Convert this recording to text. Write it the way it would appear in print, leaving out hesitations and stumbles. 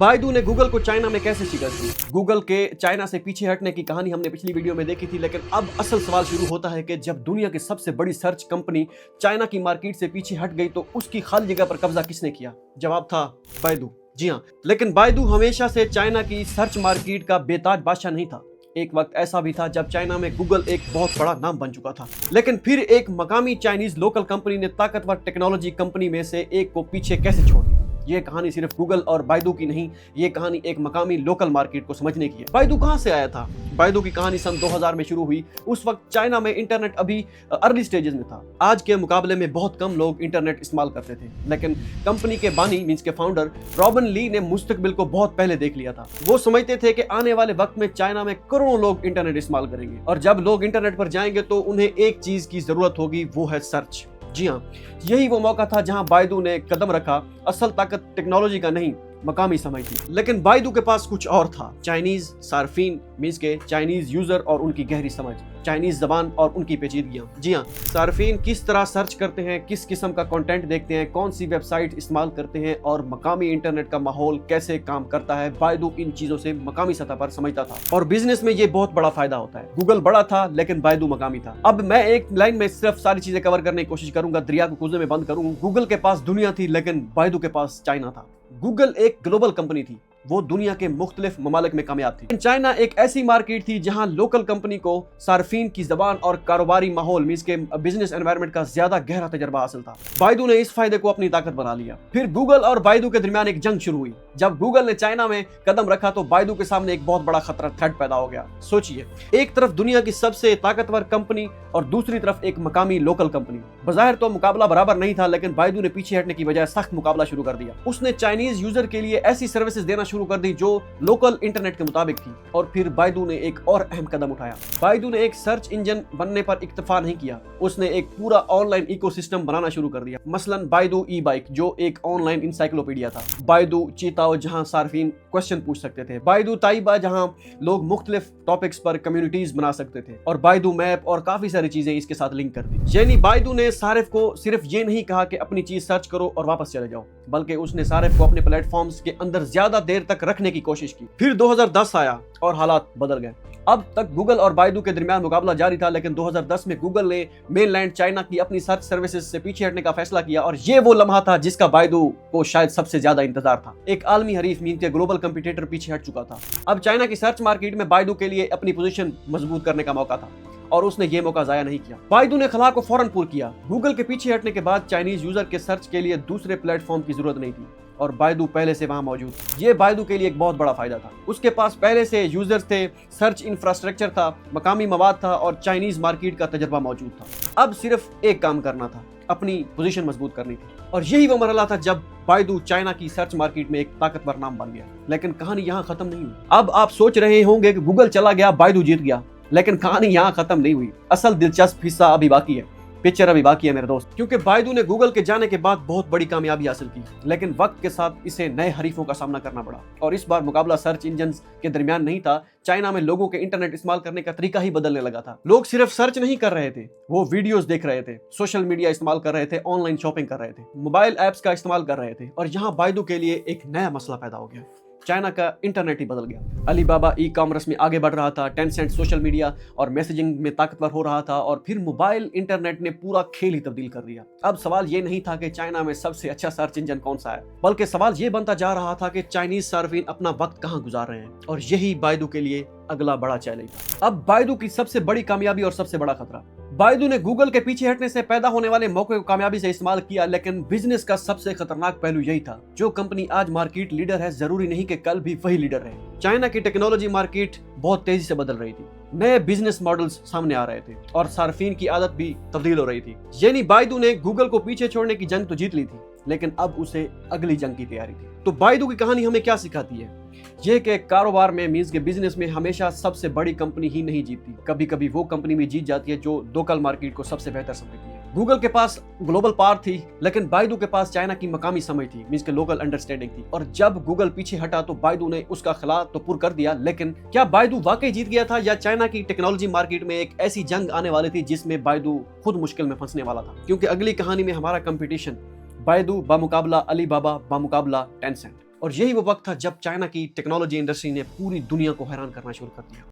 Baidu ने Google को China में कैसे शिकस्त दी? गूगल के चाइना से पीछे हटने की कहानी हमने पिछली वीडियो में देखी थी, लेकिन अब असल सवाल शुरू होता है कि जब दुनिया की सबसे बड़ी सर्च कंपनी चाइना की मार्केट से पीछे हट गई तो उसकी खाली जगह पर कब्जा किसने किया? जवाब था बायडू। जी हाँ, लेकिन बायडू हमेशा से चाइना की सर्च मार्केट का बेताज बादशाह नहीं था। एक वक्त ऐसा भी था जब चाइना में गूगल एक बहुत बड़ा नाम बन चुका था, लेकिन फिर एक मकामी चाइनीज लोकल कंपनी ने ताकतवर टेक्नोलॉजी कंपनी में से एक को पीछे कैसे छोड़ दिया। ये कहानी सिर्फ गूगल और बायडू की नहीं, ये कहानी एक मकामी लोकल मार्केट को समझने की है। बायडू कहां से आया था? बायडू की कहानी सन 2000 में शुरू हुई। उस वक्त चाइना में इंटरनेट अभी अर्ली स्टेजेस में था। आज के मुकाबले में बहुत कम लोग इंटरनेट इस्तेमाल करते थे, लेकिन कंपनी के बानी मींस के फाउंडर रॉबिन ली ने मुस्तकबिल को बहुत पहले देख लिया था। वो समझते थे कि आने वाले वक्त में चाइना में करोड़ों लोग इंटरनेट इस्तेमाल करेंगे, और जब लोग इंटरनेट पर जाएंगे तो उन्हें एक चीज की जरूरत होगी, वो है सर्च। जी हाँ, यही वो मौका था जहां बायडू ने कदम रखा। असल ताकत टेक्नोलॉजी का नहीं, मकामी समझ थी। लेकिन बायडू के पास कुछ और था। चाइनीज सार्फिन मींस के चाइनीज यूजर और उनकी गहरी समझ, चाइनीज जबान और उनकी पेचीदगियां। जी हाँ, सार्फिन किस तरह सर्च करते हैं, किस किस्म का कंटेंट देखते हैं, कौन सी वेबसाइट इस्तेमाल करते हैं और मकामी इंटरनेट का माहौल कैसे काम करता है, बायडू इन चीजों से मकामी सतह पर समझता था। और बिजनेस में ये बहुत बड़ा फायदा होता है। गूगल बड़ा था लेकिन बायडू मकामी था। अब मैं एक लाइन में सिर्फ सारी चीजें कवर करने की कोशिश करूंगा, दरिया को कूजे में बंद करूंगा। गूगल के पास दुनिया थी लेकिन बायडू के पास चाइना था। गूगल एक ग्लोबल कंपनी थी, वो दुनिया के मुख्तलिफ ममालिक में कामयाब थी। चाइना एक ऐसी मार्केट थी जहां लोकल कंपनी को सार्फिन की जबान और कारोबारी माहौल मींस के बिजनेस एनवायरनमेंट का ज्यादा गहरा तजर्बा हासिल था। बायडू ने इस फायदे को अपनी ताकत बना लिया। फिर गूगल और बायडू के दरमियान एक जंग शुरू हुई। जब गूगल ने चाइना में कदम रखा तो बायडू के सामने एक बहुत बड़ा खतरा थ्रेट पैदा हो गया। सोचिए, एक तरफ दुनिया की सबसे ताकतवर कंपनी और दूसरी तरफ एक मकामी लोकल कंपनी। बजाहिर तो मुकाबला बराबर नहीं था, लेकिन बायडू ने पीछे हटने की बजाय सख्त मुकाबला शुरू कर दिया। उसने चाइनीज यूजर के लिए ऐसी सर्विसेज देना शुरू कर दी जो लोकल इंटरनेट के मुताबिक थी। और फिर बायडू ने एक और अहम कदम उठाया। बायडू ने एक सर्च इंजन बनने पर इक्तफा नहीं किया, उसने एक पूरा ऑनलाइन इकोसिस्टम बनाना शुरू कर दिया। मसलन बायडू ई बाइक जो एक ऑनलाइन इंसाइक्लोपीडिया था, बायडू चीताओ जहां सार्फिन क्वेश्चन पूछ सकते थे, बायडू ताइबा जहां लोग मुख्तलिफ टॉपिक्स पर कम्युनिटीज बना सकते थे, और बायडू मैप और काफी सारी चीजें इसके साथ लिंक कर दी। यानी बायडू ने सारिफ को सिर्फ ये नहीं कहा कि अपनी चीज सर्च करो और वापस चले जाओ, बल्कि उसने सारिफ को अपने प्लेटफॉर्म्स के अंदर ज्यादा देर तक रखने की कोशिश की। फिर 2010 आया और हालात बदल गए। अब तक गूगल और बायडू के दरमियान मुकाबला जारी था, लेकिन 2010 में गूगल ने मेनलैंड चाइना की अपनी सर्च सर्विसेज से पीछे हटने का फैसला किया, और ये वो लम्हा था जिसका बायडू को शायद सबसे ज्यादा इंतजार था। एक आलमी हरीफ मीन के ग्लोबल कंपटीटर पीछे हट चुका था। अब चाइना की सर्च मार्केट में बायडू के लिए अपनी पोजीशन मजबूत करने का मौका था, और उसने ये मौका जाया नहीं किया। बायडू ने खला को फौरन पूरा किया। गूगल के पीछे हटने के बाद चाइनीज यूजर के सर्च के लिए दूसरे प्लेटफॉर्म की जरूरत नहीं थी, और बायडू पहले से वहां मौजूद। ये बायडू के लिए एक बहुत बड़ा फायदा था। उसके पास पहले से यूजर्स थे, सर्च इंफ्रास्ट्रक्चर था, मकामी मवाद था और चाइनीज मार्केट का तजर्बा मौजूद था। अब सिर्फ एक काम करना था, अपनी पोजीशन मजबूत करनी थी। और यही वो मरहला था जब बायडू चाइना की सर्च मार्केट में एक ताकतवर नाम बन गया। लेकिन कहानी यहाँ खत्म नहीं हुई। अब आप सोच रहे होंगे कि गूगल चला गया, बायडू जीत गया, लेकिन कहानी यहाँ खत्म नहीं हुई। असल दिलचस्प हिस्सा अभी बाकी है, पिक्चर अभी बाकी है मेरे दोस्त। क्योंकि बायडू ने गूगल के जाने के बाद बहुत बड़ी कामयाबी हासिल की, लेकिन वक्त के साथ इसे नए हरीफों का सामना करना पड़ा। और इस बार मुकाबला सर्च इंजन के दरमियान नहीं था, चाइना में लोगों के इंटरनेट इस्तेमाल करने का तरीका ही बदलने लगा था। लोग सिर्फ सर्च नहीं कर रहे थे, वो वीडियोस देख रहे थे, सोशल मीडिया इस्तेमाल कर रहे थे, ऑनलाइन शॉपिंग कर रहे थे, मोबाइल एप्स का इस्तेमाल कर रहे थे। और यहाँ बायडू के लिए एक नया मसला पैदा हो गया। चाइना का इंटरनेट ही बदल गया। अलीबाबा ई कॉमर्स में आगे बढ़ रहा था, टेंसेंट सोशल मीडिया और मैसेजिंग में ताकतवर हो रहा था, और फिर मोबाइल इंटरनेट ने पूरा खेल ही तब्दील कर दिया। अब सवाल ये नहीं था कि चाइना में सबसे अच्छा सर्च इंजन कौन सा है, बल्कि सवाल ये बनता जा रहा था कि चाइनीज सार्फिन अपना वक्त कहाँ गुजार रहे हैं। और यही बायडू के लिए अगला बड़ा चैलेंज था। अब बायडू की सबसे बड़ी कामयाबी और सबसे बड़ा खतरा। बायडू ने गूगल के पीछे हटने से पैदा होने वाले मौके को कामयाबी से इस्तेमाल किया, लेकिन बिजनेस का सबसे खतरनाक पहलू यही था, जो कंपनी आज मार्केट लीडर है जरूरी नहीं कि कल भी वही लीडर रहे। चाइना की टेक्नोलॉजी मार्केट बहुत तेजी से बदल रही थी, नए बिजनेस मॉडल्स सामने आ रहे थे, और सार्फिन की आदत भी तब्दील हो रही थी। यानी बायडू ने गूगल को पीछे छोड़ने की जंग तो जीत ली थी, लेकिन अब उसे अगली जंग की तैयारी थी। तो बायडू की कहानी हमें क्या सिखाती है? ये कि कारोबार में मींस के बिजनेस में हमेशा सबसे बड़ी कंपनी ही नहीं जीतती, कभी कभी वो कंपनी भी जीत जाती है जो लोकल मार्केट को सबसे बेहतर समझती है। गूगल के पास ग्लोबल पावर थी, लेकिन बायडू के पास चाइना की मकामी समझ थी, मींस के लोकल अंडरस्टैंडिंग थी। और जब गूगल पीछे हटा तो बायडू ने उसका खिला तो पूरा कर दिया। लेकिन क्या बायडू वाकई जीत गया था, या चाइना की टेक्नोलॉजी मार्केट में एक ऐसी जंग आने वाली थी जिसमें बायडू खुद मुश्किल में फंसने वाला था? क्योंकि अगली कहानी में हमारा कंपटीशन बायडू बामुकाबला अलीबाबा बामुकाबला टेंसेंट। اور یہی وہ وقت تھا جب چائنا کی ٹیکنالوجی انڈسٹری نے پوری دنیا کو حیران کرنا شروع کر دیا۔